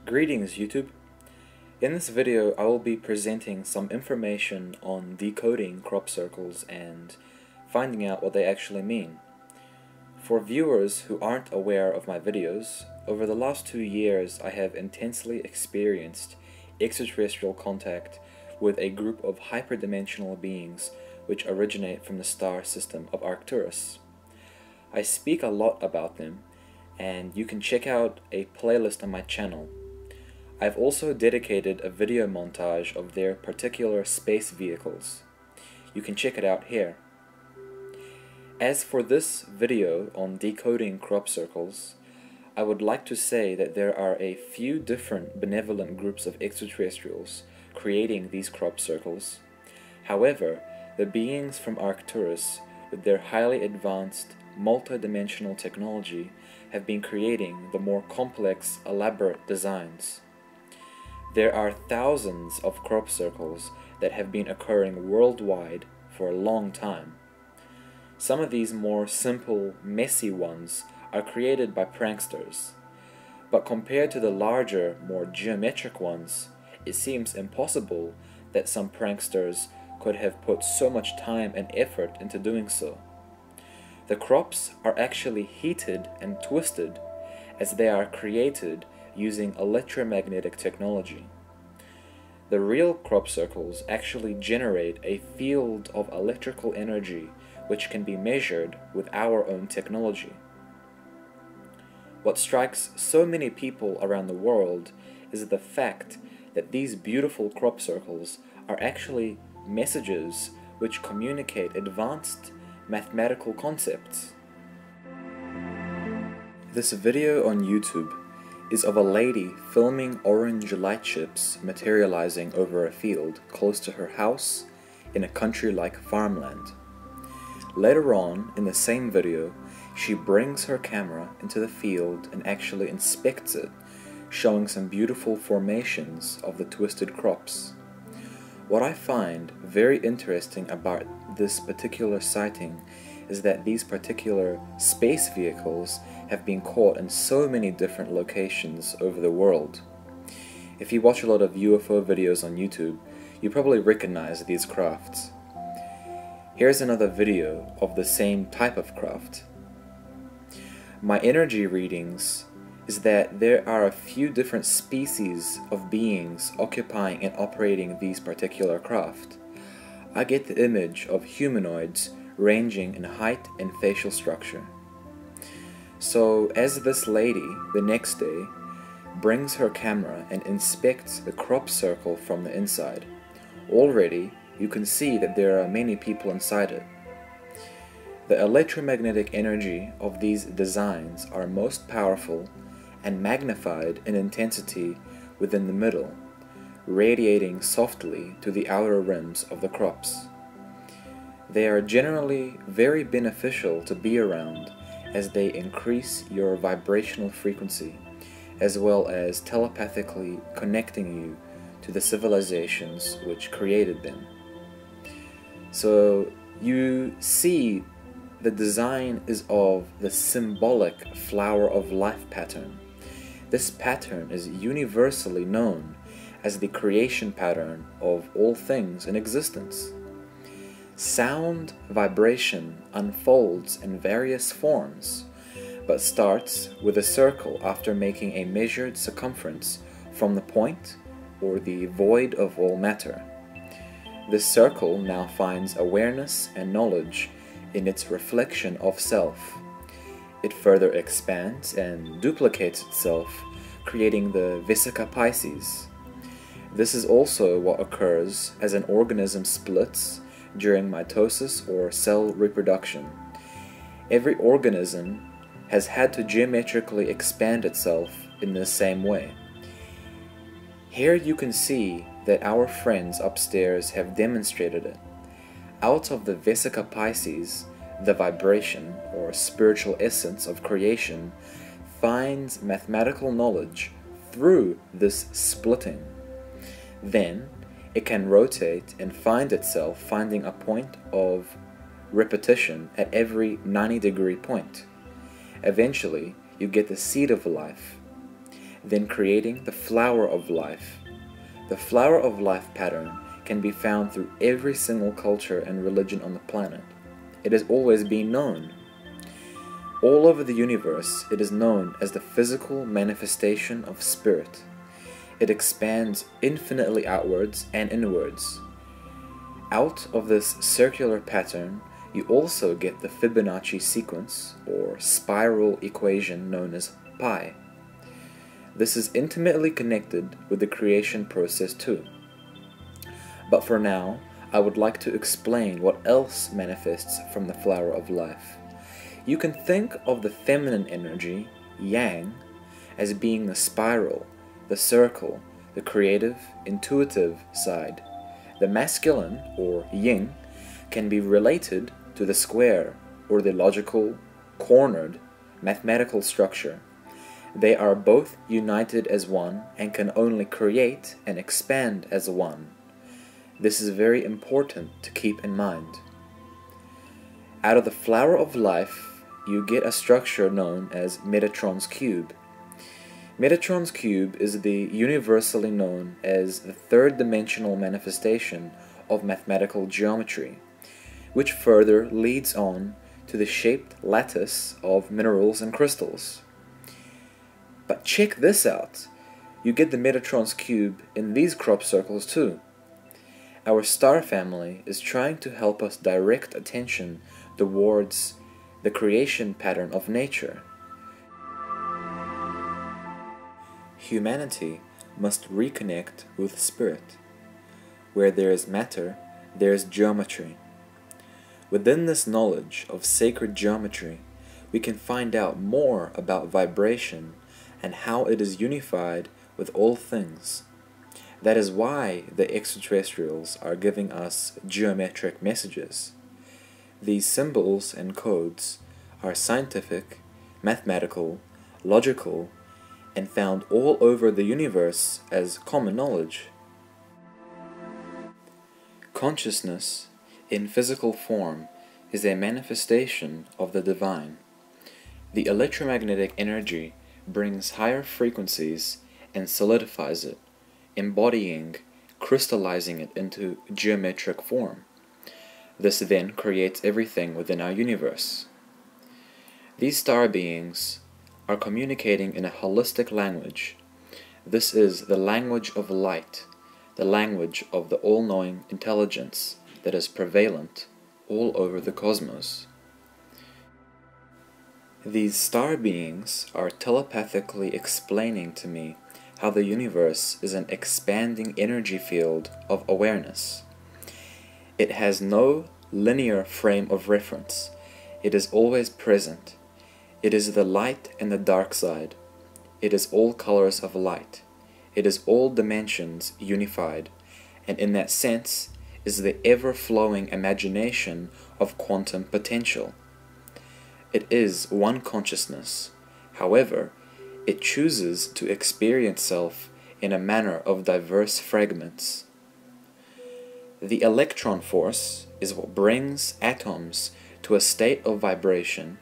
Greetings YouTube. In this video I will be presenting some information on decoding crop circles and finding out what they actually mean. For viewers who aren't aware of my videos, over the last 2 years I have intensely experienced extraterrestrial contact with a group of hyperdimensional beings which originate from the star system of Arcturus. I speak a lot about them, and you can check out a playlist on my channel. I've also dedicated a video montage of their particular space vehicles. You can check it out here. As for this video on decoding crop circles, I would like to say that there are a few different benevolent groups of extraterrestrials creating these crop circles. However, the beings from Arcturus, with their highly advanced multidimensional technology, have been creating the more complex, elaborate designs. There are thousands of crop circles that have been occurring worldwide for a long time. Some of these more simple, messy ones are created by pranksters, but compared to the larger, more geometric ones, it seems impossible that some pranksters could have put so much time and effort into doing so. The crops are actually heated and twisted as they are created using electromagnetic technology. The real crop circles actually generate a field of electrical energy which can be measured with our own technology. What strikes so many people around the world is the fact that these beautiful crop circles are actually messages which communicate advanced mathematical concepts. This video on YouTube is of a lady filming orange light chips materializing over a field close to her house in a country-like farmland. Later on in the same video, she brings her camera into the field and actually inspects it, showing some beautiful formations of the twisted crops. What I find very interesting about this particular sighting is that these particular space vehicles have been caught in so many different locations over the world. If you watch a lot of UFO videos on YouTube, you probably recognize these crafts. Here's another video of the same type of craft. My energy readings is that there are a few different species of beings occupying and operating these particular craft. I get the image of humanoids ranging in height and facial structure. So as this lady, the next day, brings her camera and inspects the crop circle from the inside, already you can see that there are many people inside it. The electromagnetic energy of these designs are most powerful and magnified in intensity within the middle, radiating softly to the outer rims of the crops. They are generally very beneficial to be around as they increase your vibrational frequency, as well as telepathically connecting you to the civilizations which created them. So you see the design is of the symbolic flower of life pattern. This pattern is universally known as the creation pattern of all things in existence. Sound vibration unfolds in various forms, but starts with a circle after making a measured circumference from the point or the void of all matter. This circle now finds awareness and knowledge in its reflection of self. It further expands and duplicates itself, creating the Vesica Pisces. This is also what occurs as an organism splits during mitosis or cell reproduction. Every organism has had to geometrically expand itself in the same way. Here you can see that our friends upstairs have demonstrated it. Out of the Vesica Pisces, the vibration or spiritual essence of creation finds mathematical knowledge through this splitting. Then it can rotate and find itself finding a point of repetition at every 90-degree point. Eventually, you get the seed of life. then creating the flower of life. The flower of life pattern can be found through every single culture and religion on the planet. It has always been known. All over the universe, it is known as the physical manifestation of spirit. It expands infinitely outwards and inwards. Out of this circular pattern, you also get the Fibonacci sequence, or spiral equation known as pi. This is intimately connected with the creation process too. But for now, I would like to explain what else manifests from the flower of life. You can think of the feminine energy, yang, as being the spiral, the circle, the creative, intuitive side. The masculine, or yin, can be related to the square, or the logical, cornered, mathematical structure. They are both united as one and can only create and expand as one. This is very important to keep in mind. Out of the flower of life, you get a structure known as Metatron's cube. Metatron's cube is the universally known as the third-dimensional manifestation of mathematical geometry, which further leads on to the shaped lattice of minerals and crystals. But check this out. You get the Metatron's cube in these crop circles too. Our star family is trying to help us direct attention towards the creation pattern of nature. Humanity must reconnect with spirit. Where there is matter, there is geometry. Within this knowledge of sacred geometry, we can find out more about vibration and how it is unified with all things. That is why the extraterrestrials are giving us geometric messages. These symbols and codes are scientific, mathematical, logical, and found all over the universe as common knowledge. Consciousness, in physical form, is a manifestation of the divine. The electromagnetic energy brings higher frequencies and solidifies it, embodying, crystallizing it into geometric form. This then creates everything within our universe. These star beings are communicating in a holistic language. This is the language of light, the language of the all-knowing intelligence that is prevalent all over the cosmos. These star beings are telepathically explaining to me how the universe is an expanding energy field of awareness. It has no linear frame of reference. It is always present. It is the light and the dark side. It is all colors of light. It is all dimensions unified, and in that sense is the ever-flowing imagination of quantum potential. It is one consciousness. However, it chooses to experience itself in a manner of diverse fragments. The electron force is what brings atoms to a state of vibration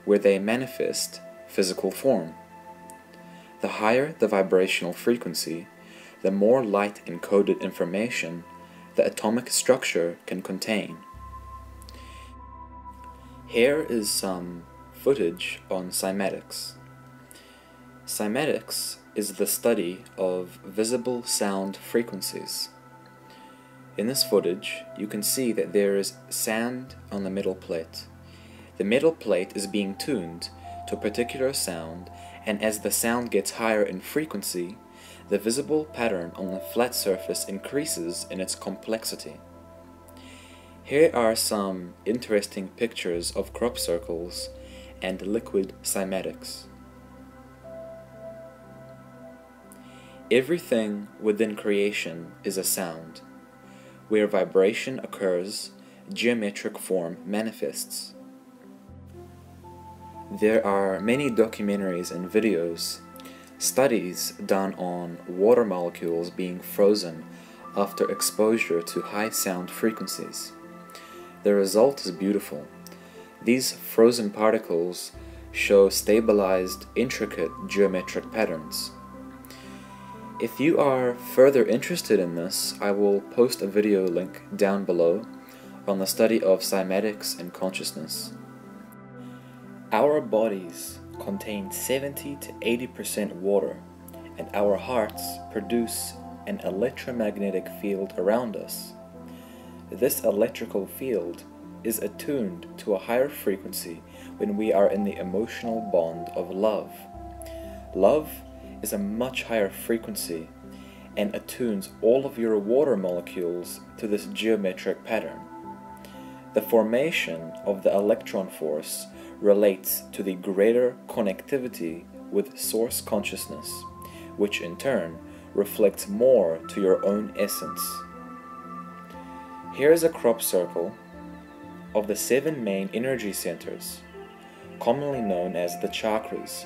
where they manifest physical form. The higher the vibrational frequency, the more light encoded information the atomic structure can contain. Here is some footage on cymatics. Cymatics is the study of visible sound frequencies. In this footage, you can see that there is sand on the metal plate. The metal plate is being tuned to a particular sound, and as the sound gets higher in frequency, the visible pattern on the flat surface increases in its complexity. Here are some interesting pictures of crop circles and liquid cymatics. Everything within creation is a sound. Where vibration occurs, geometric form manifests. There are many documentaries and videos, studies done on water molecules being frozen after exposure to high sound frequencies. The result is beautiful. These frozen particles show stabilized, intricate geometric patterns. If you are further interested in this, I will post a video link down below on the study of cymatics and consciousness. Our bodies contain 70 to 80% water, and our hearts produce an electromagnetic field around us. This electrical field is attuned to a higher frequency when we are in the emotional bond of love. Love is a much higher frequency and attunes all of your water molecules to this geometric pattern. The formation of the electron force relates to the greater connectivity with source consciousness, which in turn reflects more to your own essence. Here is a crop circle of the 7 main energy centers, commonly known as the chakras.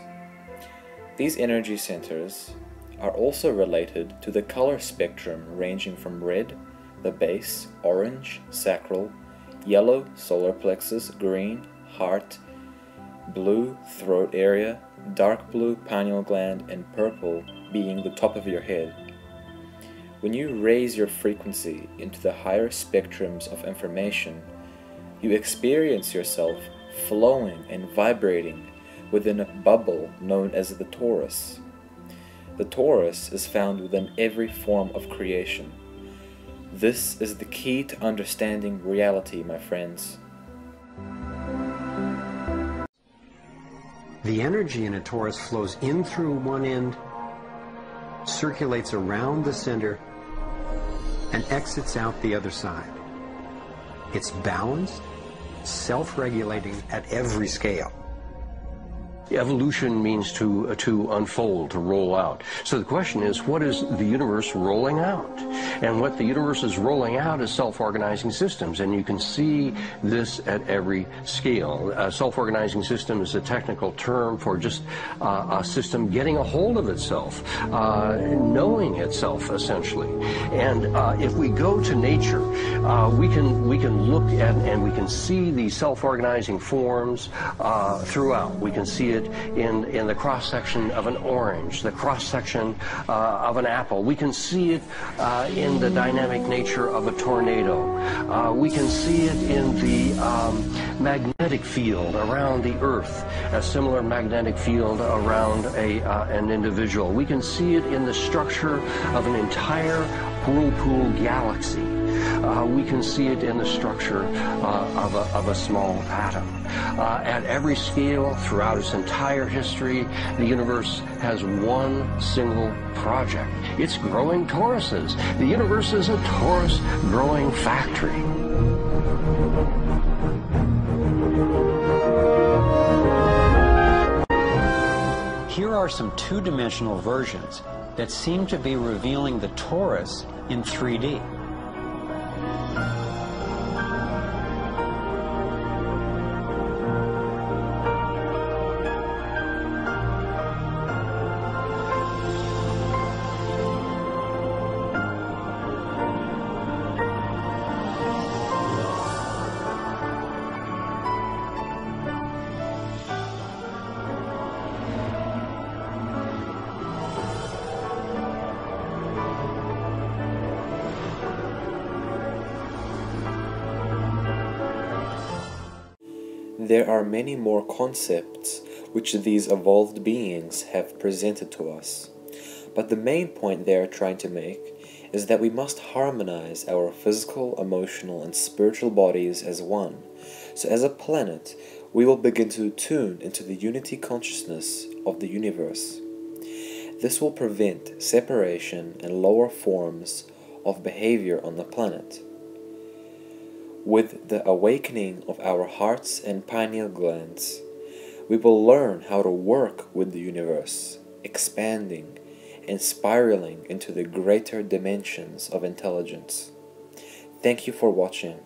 These energy centers are also related to the color spectrum ranging from red, the base, orange, sacral, yellow, solar plexus, green, heart, blue, throat area, dark blue, pineal gland, and purple being the top of your head. When you raise your frequency into the higher spectrums of information, you experience yourself flowing and vibrating within a bubble known as the torus. The torus is found within every form of creation. This is the key to understanding reality, my friends. The energy in a torus flows in through one end, circulates around the center, and exits out the other side. It's balanced, self-regulating at every scale. Evolution means to unfold, to roll out. So the question is, what is the universe rolling out? And what the universe is rolling out is self-organizing systems, and you can see this at every scale. A self-organizing system is a technical term for just a system getting a hold of itself, knowing itself, essentially. And if we go to nature, we can look at and we can see these self-organizing forms throughout. We can see it in the cross-section of an orange, the cross-section of an apple. We can see it in the dynamic nature of a tornado. We can see it in the magnetic field around the Earth, a similar magnetic field around an individual. We can see it in the structure of an entire whirlpool galaxy. We can see it in the structure of a small atom. At every scale, throughout its entire history, the universe has one single project. It's growing toruses. The universe is a torus growing factory. Here are some two-dimensional versions that seem to be revealing the torus in 3D. There are many more concepts which these evolved beings have presented to us, but the main point they are trying to make is that we must harmonize our physical, emotional, and spiritual bodies as one. So as a planet, we will begin to tune into the unity consciousness of the universe. This will prevent separation and lower forms of behavior on the planet. With the awakening of our hearts and pineal glands, we will learn how to work with the universe, expanding and spiraling into the greater dimensions of intelligence. Thank you for watching.